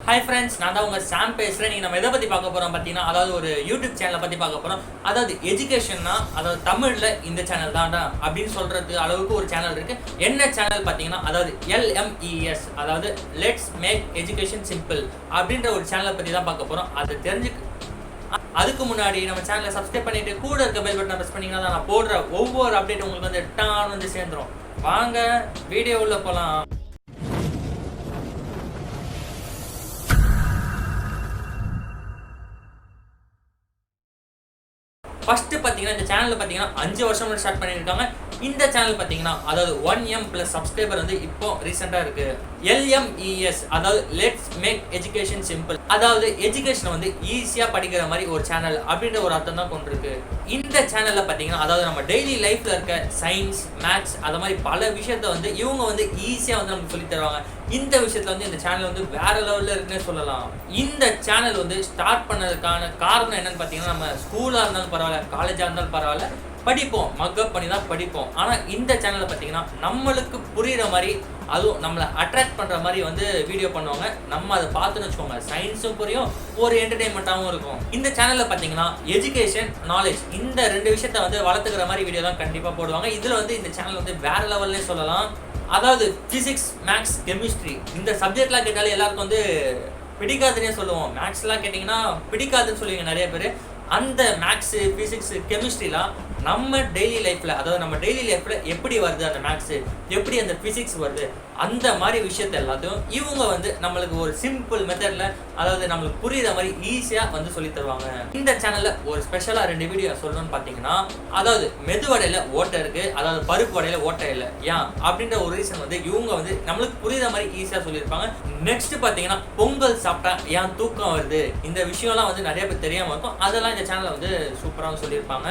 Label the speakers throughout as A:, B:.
A: Hi friends, நான் தான் உங்க சாம் பேசுறேன். நீங்க நம்ம எதை பத்தி பார்க்க போறோம் பார்த்தீங்கன்னா, அதாவது ஒரு யூடியூப் சேனலை பத்தி பார்க்க போறோம். அதாவது எஜுகேஷன்னா, அதாவது தமிழ்ல இந்த சேனல் தான்டா அப்படின்னு சொல்றது அளவுக்கு ஒரு சேனல் இருக்கு. என்ன சேனல் பார்த்தீங்கன்னா, அதாவது LMES, அதாவது லெட்ஸ் மேக் எஜுகேஷன் சிம்பிள் அப்படின்ற ஒரு சேனலை பத்தி தான் பார்க்க போறோம். அது அதுக்கு முன்னாடி நம்ம சேனலை சப்ஸ்கிரைப் பண்ணிட்டு கூட இருக்க பெல் பட்டனை பிரஸ் பண்ணீங்கன்னா தான் நான் போடுற ஒவ்வொரு அப்டேட் உங்களுக்கு வந்து டான் வந்து சேர்ந்துரும். வாங்க வீடியோ உள்ள போலாம். ஃபர்ஸ்ட் பார்த்தீங்கன்னா இந்த சேனல் பார்த்தீங்கன்னா 5 வருஷம் ஸ்டார்ட் பண்ணியிருக்காங்க. இந்த சேனல் பார்த்தீங்கன்னா அதாவது 1M + சப்ஸ்கிரைபர் வந்து இப்போ ரீசெண்டாக இருக்கு. LMES அதாவது லெட்ஸ் மேக் எஜுகேஷன் சிம்பிள், அதாவது எஜுகேஷனை வந்து ஈஸியாக படிக்கிற மாதிரி ஒரு சேனல் அப்படின்ற ஒரு அர்த்தம் தான் கொண்டிருக்கு. இந்த சேனலில் பார்த்தீங்கன்னா அதாவது நம்ம டெய்லி லைஃப்பில் இருக்க சயின்ஸ், மேத்ஸ் அது மாதிரி பல விஷயத்த வந்து இவங்க வந்து ஈஸியாக வந்து நமக்கு சொல்லி தருவாங்க. இந்த விஷயத்துல வந்து இந்த சேனல் வந்து வேற லெவலில் இருக்குன்னே சொல்லலாம். இந்த சேனல் வந்து ஸ்டார்ட் பண்ணதுக்கான காரணம் என்னன்னு பார்த்தீங்கன்னா, நம்ம ஸ்கூலாக இருந்தாலும் பரவாயில்ல, காலேஜாக இருந்தாலும் பரவாயில்ல, படிப்போம், மக்கப் பண்ணி தான் படிப்போம். ஆனால் இந்த சேனலில் பார்த்தீங்கன்னா நம்மளுக்கு புரிகிற மாதிரி, அதுவும் நம்மளை அட்ராக்ட் பண்ணுற மாதிரி வந்து வீடியோ பண்ணுவாங்க. நம்ம அதை பார்த்துன்னு வச்சுக்கோங்க, சயின்ஸும் புரியும், ஒரு என்டர்டெயின்மெண்ட்டாகவும் இருக்கும். இந்த சேனலில் பார்த்தீங்கன்னா எஜுகேஷன், நாலேஜ் இந்த 2 விஷயத்த வந்து வளர்த்துக்கிற மாதிரி வீடியோ தான் கண்டிப்பாக போடுவாங்க. இதில் வந்து இந்த சேனல் வந்து வேற லெவல்லே சொல்லலாம். அதாவது ஃபிசிக்ஸ், மேக்ஸ், கெமிஸ்ட்ரி இந்த சப்ஜெக்ட்லாம் கேட்டாலே எல்லாருக்கும் வந்து பிடிக்காதுன்னே சொல்லுவோம். மேக்ஸ்லாம் கேட்டிங்கன்னா பிடிக்காதுன்னு சொல்லுவீங்க நிறைய பேர். அந்த மேக்ஸு, ஃபிசிக்ஸு, கெமிஸ்ட்ரிலாம் நம்ம டெய்லி லைஃப்பில், அதாவது நம்ம டெய்லி லைஃப்பில் எப்படி வருது அந்த மேக்ஸு, எப்படி அந்த ஃபிசிக்ஸ் வருது, அந்த மாதிரி விஷயத்த எல்லாத்தையும் இவங்க வந்து நம்மளுக்கு ஒரு சிம்பிள் மெத்தடில், அதாவது நம்மளுக்கு புரியுற மாதிரி ஈஸியாக வந்து சொல்லி தருவாங்க. இந்த சேனலில் ஒரு ஸ்பெஷலாக 2 வீடியோ சொல்லணும்னு பார்த்தீங்கன்னா, அதாவது மெதுவடையில் ஓட்டை இருக்குது, அதாவது பருப்பு வடையில் ஓட்டை இல்லை, ஏன் அப்படின்ற ஒரு ரீசன் வந்து இவங்க வந்து நம்மளுக்கு புரியுற மாதிரி ஈஸியாக சொல்லியிருப்பாங்க. நெக்ஸ்ட் பார்த்தீங்கன்னா பொங்கல் சாப்பிட்டா ஏன் தூக்கம் வருது, இந்த விஷயம்லாம் வந்து நிறைய பேர் தெரியாமல் இருக்கும். அதெல்லாம் இந்த சேனலில் வந்து சூப்பராக சொல்லியிருப்பாங்க.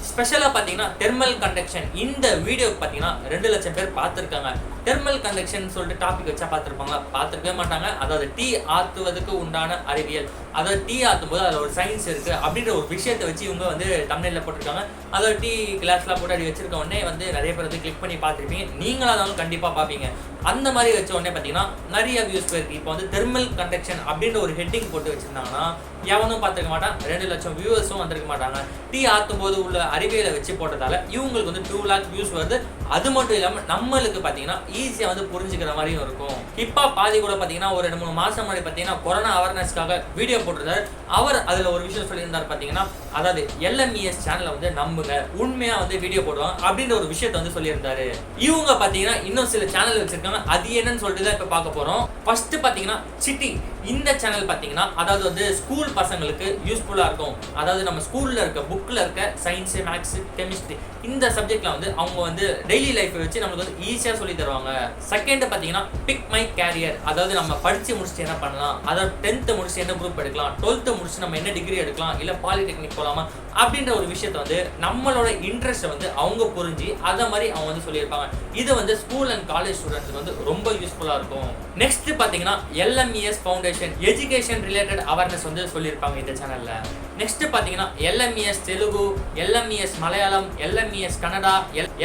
A: ஸ்பெஷலாக பார்த்தீங்கன்னா தெர்மல் கண்டக்ஷன் இந்த வீடியோ பார்த்தீங்கன்னா 2 லட்சம் பேர் பார்த்துருக்காங்க. தெர்மல் கண்டக்ஷன் சொல்லிட்டு டாபிக் வச்சா பார்த்துருப்பாங்களா? பார்த்துருக்கவே மாட்டாங்க. அதாவது டீ ஆற்றுவதற்கு உண்டான அறிவியல், அதாவது டீ ஆற்றும் போது அதில் ஒரு சயின்ஸ் இருக்குது அப்படின்ற ஒரு விஷயத்தை வச்சு இவங்க வந்து தம்ப்நெயில்ல போட்டிருக்காங்க. அதாவது டீ கிளாஸ்லாம் போட்டு அப்படி வச்சிருக்க உடனே வந்து நிறைய பேர் வந்து கிளிக் பண்ணி பார்த்துருப்பீங்க. நீங்களாக இருந்தாலும் கண்டிப்பாக பார்ப்பீங்க. அந்த மாதிரி வச்ச உடனே பார்த்தீங்கன்னா நிறைய வியூஸ் போயிருக்கு. இப்போ வந்து தெர்மல் கண்டக்ஷன் அப்படின்ற ஒரு ஹெட்டிங் போட்டு வச்சிருந்தாங்கன்னா எவனும் பார்த்துருக்க மாட்டான், 2 லட்சம் வியூவர்ஸும் வந்திருக்க மாட்டாங்க. டீ ஆற்றும் போது உள்ள அறிவியலை வச்சு போட்டதால இவங்களுக்கு வந்து 2 lakh வியூஸ் வருது. அது மட்டும் இல்லாமல் நம்மளுக்கு பார்த்தீங்கன்னா ஈஸியாக வந்து புரிஞ்சுக்கிற மாதிரியும் இருக்கும். இப்போ பாதி கூட பார்த்தீங்கன்னா ஒரு 2-3 மாதம் முன்னாடி பார்த்தீங்கன்னா கொரோனா அவேர்னஸ்க்காக வீடியோ போட்டிருந்தாரு. அவர் அதில் ஒரு விஷயம் சொல்லியிருந்தார் பார்த்தீங்கன்னா, அதாவது LMES சேனலை வந்து நம்புங்க, உண்மையாக வந்து வீடியோ போடுவாங்க அப்படின்ற ஒரு விஷயத்தை வந்து சொல்லியிருந்தாரு. இவங்க பார்த்தீங்கன்னா இன்னும் சில சேனல் வச்சிருக்காங்க. அது என்னன்னு சொல்லிட்டு தான் இப்போ பார்க்க போகிறோம். ஃபர்ஸ்ட் பார்த்தீங்கன்னா சிட்டி இந்த சேனல் பார்த்தீங்கன்னா அதாவது வந்து ஸ்கூல் பசங்களுக்கு யூஸ்ஃபுல்லாக இருக்கும். அதாவது நம்ம ஸ்கூலில் இருக்க புக்கில் இருக்க சயின்ஸு, மேக்ஸு, கெமிஸ்ட்ரி இந்த சப்ஜெக்ட்ல வந்து அவங்க வந்து டெய்லி லைஃப்பை வச்சு நம்மளுக்கு வந்து ஈஸியாக சொல்லி தருவாங்க. செகண்ட் பார்த்தீங்கன்னா பிக் மை கேரியர், அதாவது நம்ம படித்து முடிச்சுட்டு என்ன பண்ணலாம், அதாவது 10th முடிச்சு என்ன குரூப் எடுக்கலாம், 12th முடிச்சு நம்ம என்ன டிகிரி எடுக்கலாம், இல்லை பாலிடெக்னிக் போகலாமா அப்படின்ற ஒரு விஷயத்த வந்து நம்மளோட இன்ட்ரெஸ்ட்டை வந்து அவங்க புரிஞ்சு அதை மாதிரி அவங்க வந்து சொல்லியிருப்பாங்க. இது வந்து ஸ்கூல் அண்ட் காலேஜ் ஸ்டூடெண்ட்ஸ்க்கு வந்து ரொம்ப யூஸ்ஃபுல்லாக இருக்கும். நெக்ஸ்ட் பார்த்தீங்கன்னா LMES foundation education related awareness வந்து சொல்லியிருப்பாங்க இந்த சேனல்ல. நெக்ஸ்ட் பார்த்தீங்கன்னா LMES Telugu, LMES Malayalam, LMES Kannada,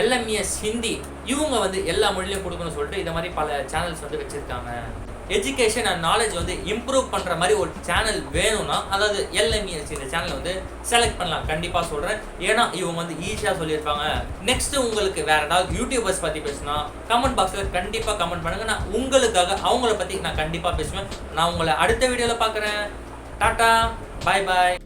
A: LMES Hindi இவங்க வந்து எல்லா மொழியிலும் கொடுக்கணும்னு சொல்லிட்டு இந்த மாதிரி பல சேனல்ஸ் வந்து வச்சிருக்காங்க. எஜுகேஷன் அண்ட் நாலேஜ் வந்து இம்ப்ரூவ் பண்ணுற மாதிரி ஒரு சேனல் வேணும்னா அதாவது LMES இந்த சேனல் வந்து செலக்ட் பண்ணலாம், கண்டிப்பாக சொல்கிறேன். ஏன்னா இவங்க வந்து ஈஸியாக சொல்லியிருப்பாங்க. நெக்ஸ்ட் உங்களுக்கு வேற ஏதாவது யூடியூபர்ஸ் பற்றி பேசினா கமெண்ட் பாக்ஸில் கண்டிப்பாக கமெண்ட் பண்ணுங்கள். நான் உங்களுக்காக அவங்கள பற்றி நான் கண்டிப்பாக பேசுவேன். நான் உங்களை அடுத்த வீடியோவில் பார்க்குறேன். டாட்டா, பாய் பாய்.